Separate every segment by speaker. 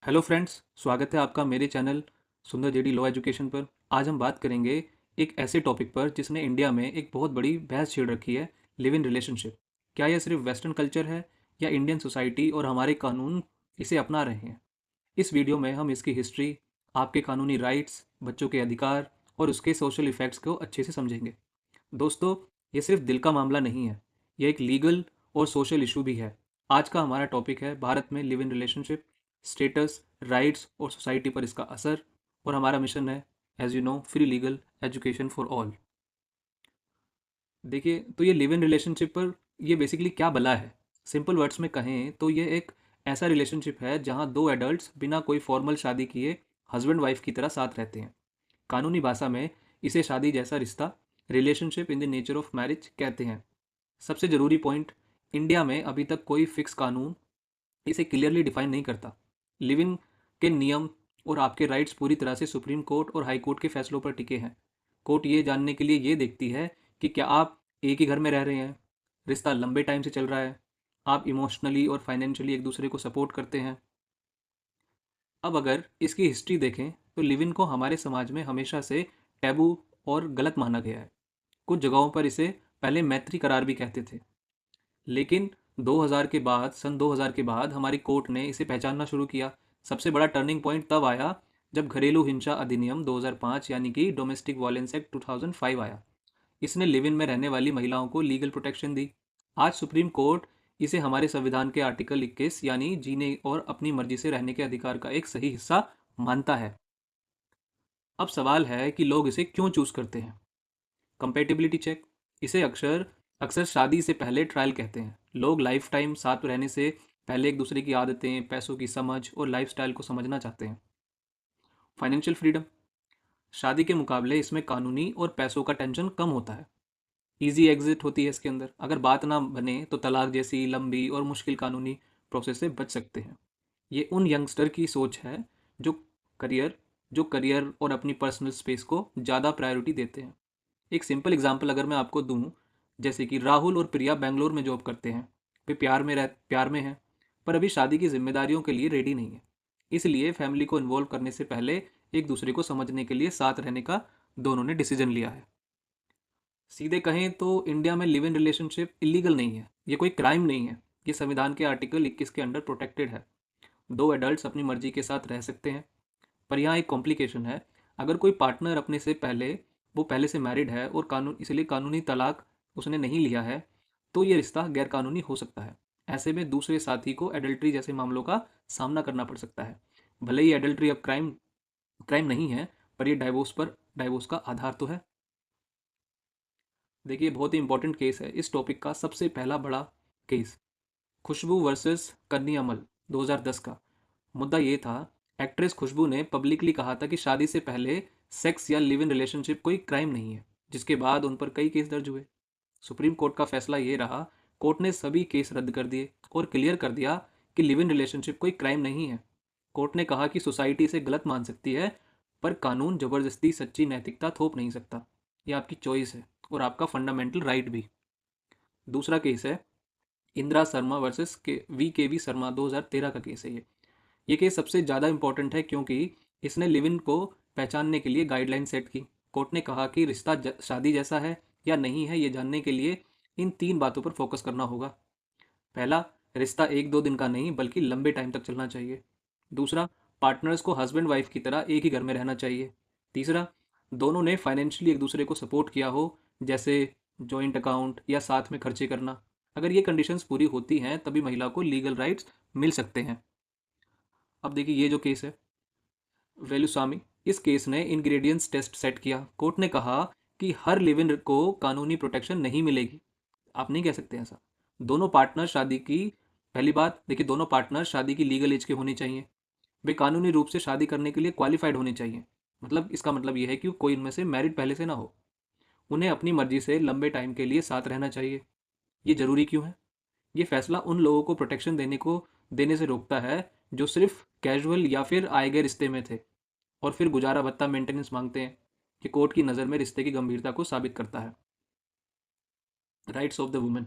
Speaker 1: Hello friends, स्वागत है आपका मेरे चैनल सुंदर जेडी लॉ एजुकेशन पर। आज हम बात करेंगे एक ऐसे टॉपिक पर जिसने इंडिया में एक बहुत बड़ी बहस छेड़ रखी है। Live in relationship. क्या यह सिर्फ वेस्टर्न कल्चर है या इंडियन सोसाइटी और हमारे कानून इसे अपना रहे हैं? इस वीडियो में हम इसकी हिस्ट्री, आपके कानूनी राइट्स, बच्चों के अधिकार और उसके सोशल इफ़ेक्ट्स को अच्छे से समझेंगे। दोस्तों, ये सिर्फ दिल का मामला नहीं है, यह एक लीगल और सोशल इशू भी है। आज का हमारा टॉपिक है भारत में live in relationship, status, rights और सोसाइटी पर इसका असर। और हमारा मिशन है, as you know, free legal education for all. देखिए, तो ये लिव इन रिलेशनशिप पर ये बेसिकली क्या भला है? सिंपल वर्ड्स में कहें तो ये एक ऐसा रिलेशनशिप है जहाँ दो एडल्ट्स बिना कोई फॉर्मल शादी किए हस्बैंड वाइफ की तरह साथ रहते हैं। कानूनी भाषा में इसे शादी जैसा रिश्ता, relationship in the nature of marriage कहते हैं। सबसे ज़रूरी पॉइंट, इंडिया में अभी तक कोई फिक्स कानून इसे क्लियरली डिफाइन नहीं करता। लिव इन के नियम और आपके राइट्स पूरी तरह से सुप्रीम कोर्ट और हाई कोर्ट के फैसलों पर टिके हैं। कोर्ट ये जानने के लिए ये देखती है कि क्या आप एक ही घर में रह रहे हैं, रिश्ता लंबे टाइम से चल रहा है, आप इमोशनली और फाइनेंशियली एक दूसरे को सपोर्ट करते हैं। अब अगर इसकी हिस्ट्री देखें तो लिव इन को हमारे समाज में हमेशा से टैबू और गलत माना गया है। कुछ जगहों पर इसे पहले मैत्री करार भी कहते थे, लेकिन 2000 के बाद, सन 2000 के बाद हमारी कोर्ट ने इसे पहचानना शुरू किया। सबसे बड़ा टर्निंग पॉइंट तब आया जब घरेलू हिंसा अधिनियम 2005 यानी कि डोमेस्टिक वायलेंस एक्ट 2005 आया। इसने लिव इन में रहने वाली महिलाओं को लीगल प्रोटेक्शन दी। आज सुप्रीम कोर्ट इसे हमारे संविधान के आर्टिकल 21 यानी जीने और अपनी मर्जी से रहने के अधिकार का एक सही हिस्सा मानता है। अब सवाल है कि लोग इसे क्यों चूज करते हैं। कंपेटिबिलिटी चेक, इसे अक्सर अक्सर शादी से पहले ट्रायल कहते हैं। लोग लाइफ टाइम साथ रहने से पहले एक दूसरे की आदतें, पैसों की समझ और लाइफस्टाइल को समझना चाहते हैं। फाइनेंशियल फ्रीडम, शादी के मुकाबले इसमें कानूनी और पैसों का टेंशन कम होता है। इजी एग्जिट होती है इसके अंदर, अगर बात ना बने तो तलाक जैसी लंबी और मुश्किल कानूनी प्रोसेस से बच सकते हैं। ये उन यंगस्टर की सोच है जो करियर जो करियर और अपनी पर्सनल स्पेस को ज़्यादा प्रायोरिटी देते हैं। एक सिंपल एग्जांपल अगर मैं आपको दूं, जैसे कि राहुल और प्रिया बेंगलोर में जॉब करते हैं। वे प्यार में हैं, पर अभी शादी की जिम्मेदारियों के लिए रेडी नहीं है। इसलिए फैमिली को इन्वॉल्व करने से पहले एक दूसरे को समझने के लिए साथ रहने का दोनों ने डिसीजन लिया है। सीधे कहें तो इंडिया में लिव इन रिलेशनशिप इलीगल नहीं है, ये कोई क्राइम नहीं है। ये संविधान के आर्टिकल 21 के अंडर प्रोटेक्टेड है। दो एडल्ट्स अपनी मर्जी के साथ रह सकते हैं। पर यहाँ एक कॉम्प्लिकेशन है। अगर कोई पार्टनर अपने से पहले वो पहले से मैरिड है और कानून इसलिए कानूनी तलाक उसने नहीं लिया है, तो ये रिश्ता गैरकानूनी हो सकता है। ऐसे में दूसरे साथी को एडल्ट्री जैसे मामलों का सामना करना पड़ सकता है। भले ही एडल्ट्री अब क्राइम क्राइम नहीं है, पर ये डाइवोर्स का आधार तो है। देखिए, बहुत ही इंपॉर्टेंट केस है इस टॉपिक का। सबसे पहला बड़ा केस, खुशबू वर्सेस कन्नी अमल, 2010 का। मुद्दा ये था, एक्ट्रेस खुशबू ने पब्लिकली कहा था कि शादी से पहले सेक्स या लिव इन रिलेशनशिप कोई क्राइम नहीं है, जिसके बाद उन पर कई केस दर्ज हुए। सुप्रीम कोर्ट का फैसला ये रहा, कोर्ट ने सभी केस रद्द कर दिए और क्लियर कर दिया कि लिव इन रिलेशनशिप कोई क्राइम नहीं है। कोर्ट ने कहा कि सोसाइटी इसे गलत मान सकती है, पर कानून जबरदस्ती सच्ची नैतिकता थोप नहीं सकता। ये आपकी चॉइस है और आपका फंडामेंटल राइट भी। दूसरा केस है इंदिरा शर्मा वर्सेस के वी शर्मा, 2013 का केस है ये केस सबसे ज़्यादा इंपॉर्टेंट है क्योंकि इसने लिव इन को पहचानने के लिए गाइडलाइन सेट की। कोर्ट ने कहा कि रिश्ता शादी जैसा है या नहीं है, ये जानने के लिए इन तीन बातों पर फोकस करना होगा। पहला, रिश्ता एक दो दिन का नहीं बल्कि लंबे टाइम तक चलना चाहिए। दूसरा, पार्टनर्स को हस्बैंड वाइफ की तरह एक ही घर में रहना चाहिए। तीसरा, दोनों ने फाइनेंशियली एक दूसरे को सपोर्ट किया हो, जैसे जॉइंट अकाउंट या साथ में खर्चे करना। अगर ये कंडीशंस पूरी होती हैं तभी महिला को लीगल राइट्स मिल सकते हैं। अब देखिए, ये जो केस है वेलुसामी, इस केस ने इंग्रेडिएंट्स टेस्ट सेट किया। कोर्ट ने कहा कि हर लिव इन को कानूनी प्रोटेक्शन नहीं मिलेगी। आप नहीं कह सकते ऐसा। दोनों पार्टनर शादी की पहली बात देखिए, दोनों पार्टनर शादी की लीगल एज के होने चाहिए। वे कानूनी रूप से शादी करने के लिए क्वालिफाइड होने चाहिए। मतलब इसका मतलब यह है कि कोई इनमें से मैरिड पहले से ना हो। उन्हें अपनी मर्जी से लंबे टाइम के लिए साथ रहना चाहिए। ये जरूरी क्यों है? ये फैसला उन लोगों को प्रोटेक्शन देने से रोकता है जो सिर्फ कैजुअल या फिर आए गए रिश्ते में थे और फिर गुजारा भत्ता मेंटेनेंस मांगते हैं। कि कोर्ट की नज़र में रिश्ते की गंभीरता को साबित करता है। Rights of the women,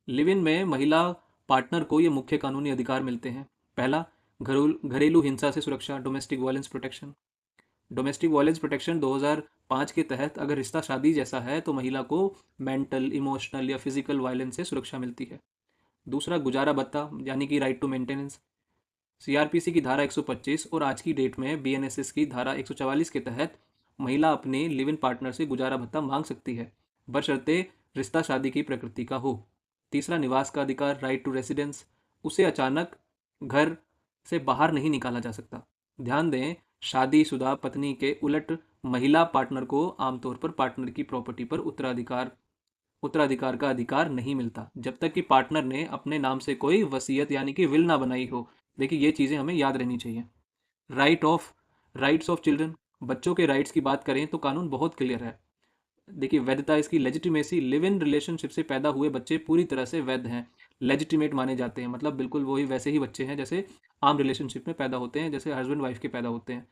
Speaker 1: live in में महिला पार्टनर को ये मुख्य कानूनी अधिकार मिलते हैं। पहला, घरेलू हिंसा से सुरक्षा, domestic violence protection. Domestic violence protection 2005 के तहत अगर रिश्ता शादी जैसा है तो महिला को मेंटल, इमोशनल या फिजिकल वायलेंस से सुरक्षा मिलती है। दूसरा, गुजारा भत्ता यानी कि राइट टू मेंटेनेंस। सीआरपीसी की धारा 125 और आज की डेट में बीएनएसएस की धारा 144 के तहत महिला अपने लिव इन पार्टनर से गुजारा भत्ता मांग सकती है, बशर्ते रिश्ता शादी की प्रकृति का हो। तीसरा, निवास का अधिकार, राइट टू रेसिडेंस। उसे अचानक घर से बाहर नहीं निकाला जा सकता। ध्यान दें, शादीशुदा पत्नी के उलट महिला पार्टनर को आमतौर पर पार्टनर की प्रॉपर्टी पर उत्तराधिकार का अधिकार नहीं मिलता जब तक कि पार्टनर ने अपने नाम से कोई वसीयत यानी कि विल ना बनाई हो। देखिए, ये चीज़ें हमें याद रहनी चाहिए। Right of rights of children, बच्चों के राइट्स की बात करें तो कानून बहुत क्लियर है। देखिए, वैधता, इसकी लेजिटिमेसी, लिव इन रिलेशनशिप से पैदा हुए बच्चे पूरी तरह से वैध हैं, लेजिटिमेट माने जाते हैं। मतलब बिल्कुल वही वैसे ही बच्चे हैं जैसे आम रिलेशनशिप में पैदा होते हैं, जैसे हस्बैंड वाइफ के पैदा होते हैं।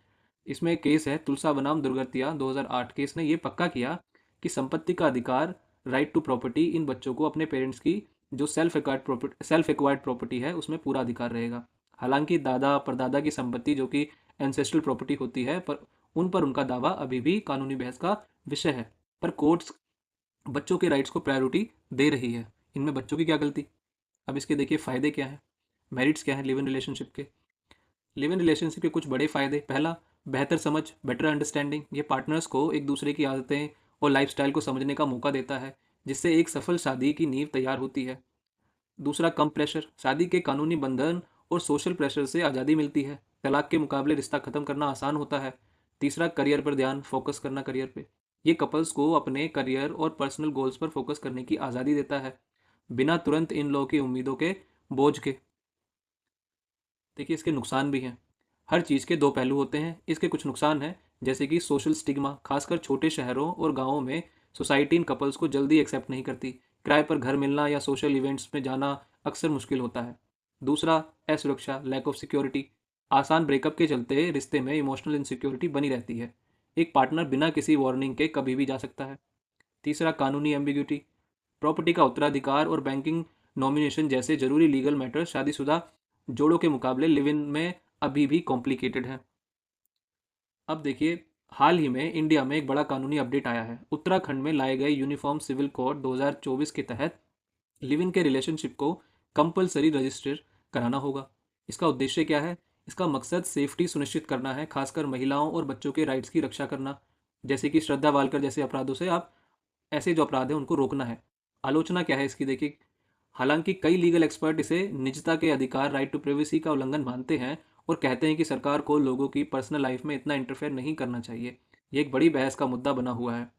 Speaker 1: इसमें एक केस है तुलसा बनाम दुर्गतिया 2008। केस ने ये पक्का किया कि संपत्ति का अधिकार, राइट टू प्रॉपर्टी, इन बच्चों को अपने पेरेंट्स की जो सेल्फ एक्वायर्ड प्रॉपर्टी है उसमें पूरा अधिकार रहेगा। हालांकि दादा परदादा की संपत्ति जो कि एंसेस्ट्रल प्रॉपर्टी होती है पर उन पर उनका दावा अभी भी कानूनी बहस का विषय है। पर कोर्ट्स बच्चों के राइट्स को प्रायोरिटी दे रही है। इनमें बच्चों की क्या गलती? अब इसके देखिए फ़ायदे क्या हैं, मेरिट्स क्या हैं लिव इन रिलेशनशिप के। लिव इन रिलेशनशिप के कुछ बड़े फ़ायदे। पहला, बेहतर समझ, बेटर अंडरस्टैंडिंग। ये पार्टनर्स को एक दूसरे की आदतें और लाइफस्टाइल को समझने का मौका देता है, जिससे एक सफल शादी की नींव तैयार होती है। दूसरा, कम प्रेशर, शादी के कानूनी बंधन और सोशल प्रेशर से आज़ादी मिलती है। तलाक के मुकाबले रिश्ता ख़त्म करना आसान होता है। तीसरा, करियर पर ध्यान, फोकस करना करियर पे। ये कपल्स को अपने करियर और पर्सनल गोल्स पर फोकस करने की आज़ादी देता है, बिना तुरंत इन लोगों की उम्मीदों के बोझ के। देखिए, इसके नुकसान भी हैं। हर चीज़ के दो पहलू होते हैं। इसके कुछ नुकसान हैं, जैसे कि सोशल स्टिग्मा, खासकर छोटे शहरों और गांवों में सोसाइटी इन कपल्स को जल्दी एक्सेप्ट नहीं करती। किराए पर घर मिलना या सोशल इवेंट्स में जाना अक्सर मुश्किल होता है। दूसरा, असुरक्षा, लैक ऑफ सिक्योरिटी। आसान ब्रेकअप के चलते रिश्ते में इमोशनल इनसिक्योरिटी बनी रहती है। एक पार्टनर बिना किसी वार्निंग के कभी भी जा सकता है। तीसरा, कानूनी एम्बिग्यूटी। प्रॉपर्टी का उत्तराधिकार और बैंकिंग नॉमिनेशन जैसे जरूरी लीगल मैटर शादीशुदा जोड़ों के मुकाबले लिव इन में अभी भी कॉम्प्लिकेटेड है। अब देखिए, हाल ही में इंडिया में एक बड़ा कानूनी अपडेट आया है। उत्तराखंड में लाए गए यूनिफॉर्म सिविल कोड 2024 के तहत लिव इन के रिलेशनशिप को कंपलसरी रजिस्टर कराना होगा। इसका उद्देश्य क्या है? इसका मकसद सेफ्टी सुनिश्चित करना है, खासकर महिलाओं और बच्चों के राइट्स की रक्षा करना। जैसे कि श्रद्धा वालकर जैसे अपराधों से आप ऐसे जो अपराध हैं उनको रोकना है। आलोचना क्या है इसकी? देखिए, हालांकि कई लीगल एक्सपर्ट इसे निजता के अधिकार, राइट टू प्राइवेसी का उल्लंघन मानते हैं और कहते हैं कि सरकार को लोगों की पर्सनल लाइफ में इतना इंटरफेयर नहीं करना चाहिए। ये एक बड़ी बहस का मुद्दा बना हुआ है।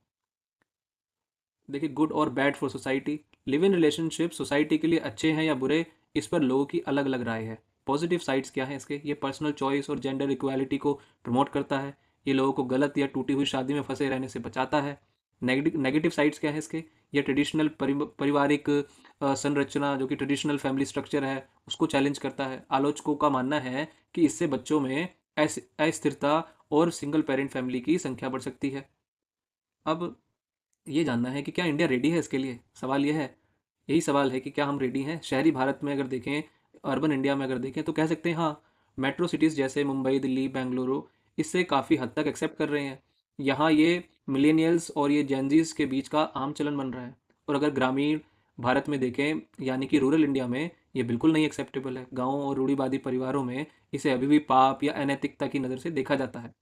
Speaker 1: देखिए, गुड और bad for society. Live in relationship society के लिए अच्छे हैं या बुरे, इस पर लोगों की अलग अलग राय है। पॉजिटिव साइड्स क्या हैं इसके? ये पर्सनल चॉइस और जेंडर इक्वालिटी को प्रमोट करता है। ये लोगों को गलत या टूटी हुई शादी में फंसे रहने से बचाता है। नेगेटिव साइड्स क्या है इसके? ये ट्रेडिशनल पारिवारिक संरचना, जो कि ट्रेडिशनल फैमिली स्ट्रक्चर है, उसको चैलेंज करता है। आलोचकों का मानना है कि इससे बच्चों में अस्थिरता और सिंगल पेरेंट फैमिली की संख्या बढ़ सकती है। अब ये जानना है कि क्या इंडिया रेडी है इसके लिए? सवाल यह है, यही सवाल है कि क्या हम रेडी हैं? शहरी भारत में अगर देखें, अर्बन इंडिया में अगर देखें तो कह सकते हैं हाँ, मेट्रो सिटीज़ जैसे मुंबई, दिल्ली, बेंगलुरु इससे काफ़ी हद तक एक्सेप्ट कर रहे हैं। यहाँ ये मिलेनियल्स और ये जेनजीज के बीच का आम चलन बन रहा है। और अगर ग्रामीण भारत में देखें, यानी कि रूरल इंडिया में, ये बिल्कुल नहीं एक्सेप्टेबल है। गाँव और रूढ़िवादी परिवारों में इसे अभी भी पाप या अनैतिकता की नज़र से देखा जाता है,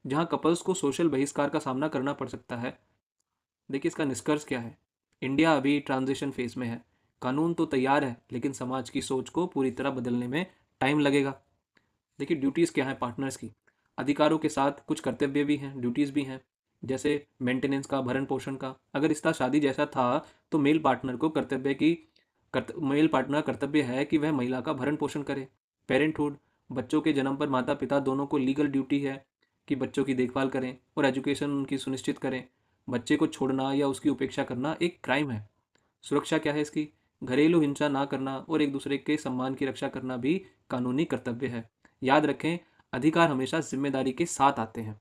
Speaker 1: जहाँ कपल्स को सोशल बहिष्कार का सामना करना पड़ सकता है। देखिए, इसका निष्कर्ष क्या है? इंडिया अभी ट्रांजिशन फेज में है। कानून तो तैयार है, लेकिन समाज की सोच को पूरी तरह बदलने में टाइम लगेगा। देखिए, ड्यूटीज़ क्या हैं पार्टनर्स की? अधिकारों के साथ कुछ कर्तव्य भी हैं, ड्यूटीज़ भी हैं, जैसे मेंटेनेंस का, भरण पोषण का। अगर रिश्ता शादी जैसा था तो मेल पार्टनर कर्तव्य है कि वह महिला का भरण पोषण करे। पेरेंटहुड, बच्चों के जन्म पर माता पिता दोनों को लीगल ड्यूटी है कि बच्चों की देखभाल करें और एजुकेशन उनकी सुनिश्चित करें। बच्चे को छोड़ना या उसकी उपेक्षा करना एक क्राइम है। सुरक्षा क्या है इसकी? घरेलू हिंसा ना करना और एक दूसरे के सम्मान की रक्षा करना भी कानूनी कर्तव्य है। याद रखें, अधिकार हमेशा जिम्मेदारी के साथ आते हैं।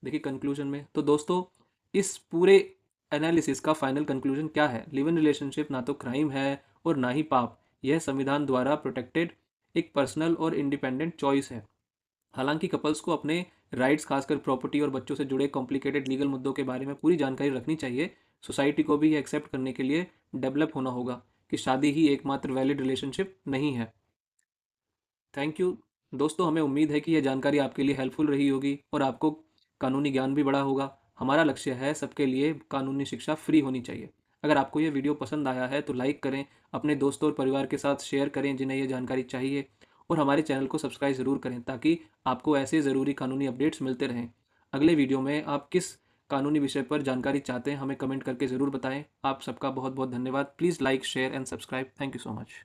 Speaker 1: देखिए, कंक्लूजन में तो दोस्तों, इस पूरे एनालिसिस का फाइनल कंक्लूजन क्या है? लिव इन रिलेशनशिप ना तो क्राइम है और ना ही पाप। यह संविधान द्वारा प्रोटेक्टेड एक पर्सनल और इंडिपेंडेंट चॉइस है। हालांकि कपल्स को अपने राइट्स, खासकर प्रॉपर्टी और बच्चों से जुड़े कॉम्प्लिकेटेड लीगल मुद्दों के बारे में पूरी जानकारी रखनी चाहिए। सोसाइटी को भी ये एक्सेप्ट करने के लिए डेवलप होना होगा कि शादी ही एकमात्र वैलिड रिलेशनशिप नहीं है। थैंक यू दोस्तों, हमें उम्मीद है कि यह जानकारी आपके लिए हेल्पफुल रही होगी और आपको कानूनी ज्ञान भी बढ़ा होगा। हमारा लक्ष्य है सबके लिए कानूनी शिक्षा फ्री होनी चाहिए। अगर आपको यह वीडियो पसंद आया है तो लाइक करें, अपने दोस्तों और परिवार के साथ शेयर करें जिन्हें यह जानकारी चाहिए, और हमारे चैनल को सब्सक्राइब ज़रूर करें ताकि आपको ऐसे ज़रूरी कानूनी अपडेट्स मिलते रहें। अगले वीडियो में आप किस कानूनी विषय पर जानकारी चाहते हैं हमें कमेंट करके ज़रूर बताएं। आप सबका बहुत बहुत धन्यवाद। Please like, share and subscribe. Thank you so much.